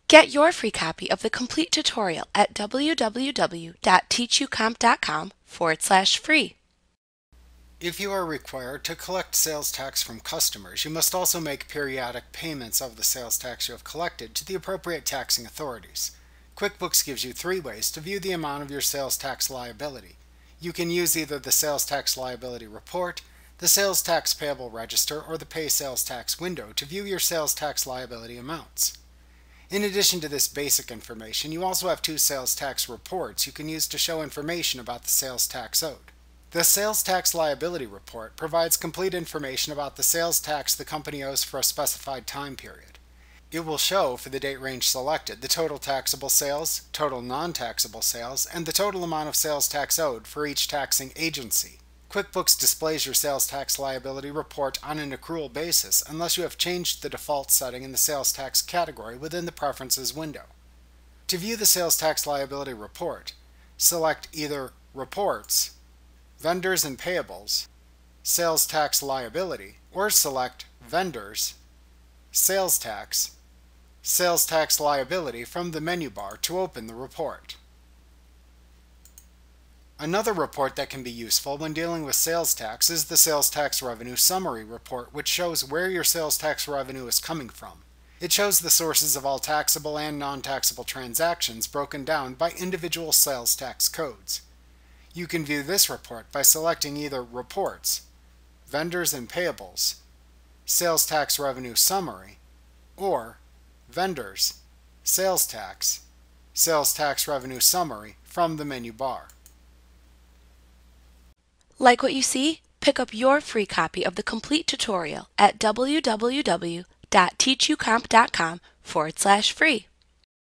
Get your free copy of the complete tutorial at www.teachucomp.com/free. If you are required to collect sales tax from customers, you must also make periodic payments of the sales tax you have collected to the appropriate taxing authorities. QuickBooks gives you 3 ways to view the amount of your sales tax liability. You can use either the Sales Tax Liability Report, the Sales Tax Payable Register, or the Pay Sales Tax window to view your sales tax liability amounts. In addition to this basic information, you also have 2 sales tax reports you can use to show information about the sales tax owed. The Sales Tax Liability Report provides complete information about the sales tax the company owes for a specified time period. It will show, for the date range selected, the total taxable sales, total non-taxable sales, and the total amount of sales tax owed for each taxing agency. QuickBooks displays your sales tax liability report on an accrual basis unless you have changed the default setting in the sales tax category within the Preferences window. To view the sales tax liability report, select either Reports, Vendors and Payables, Sales Tax Liability, or select Vendors, Sales Tax, Sales Tax Liability from the menu bar to open the report. Another report that can be useful when dealing with sales tax is the Sales Tax Revenue Summary Report, which shows where your sales tax revenue is coming from. It shows the sources of all taxable and non-taxable transactions broken down by individual sales tax codes. You can view this report by selecting either Reports, Vendors and Payables, Sales Tax Revenue Summary, or Vendors, Sales Tax, Sales Tax Revenue Summary from the menu bar. Like what you see? Pick up your free copy of the complete tutorial at www.teachucomp.com/free.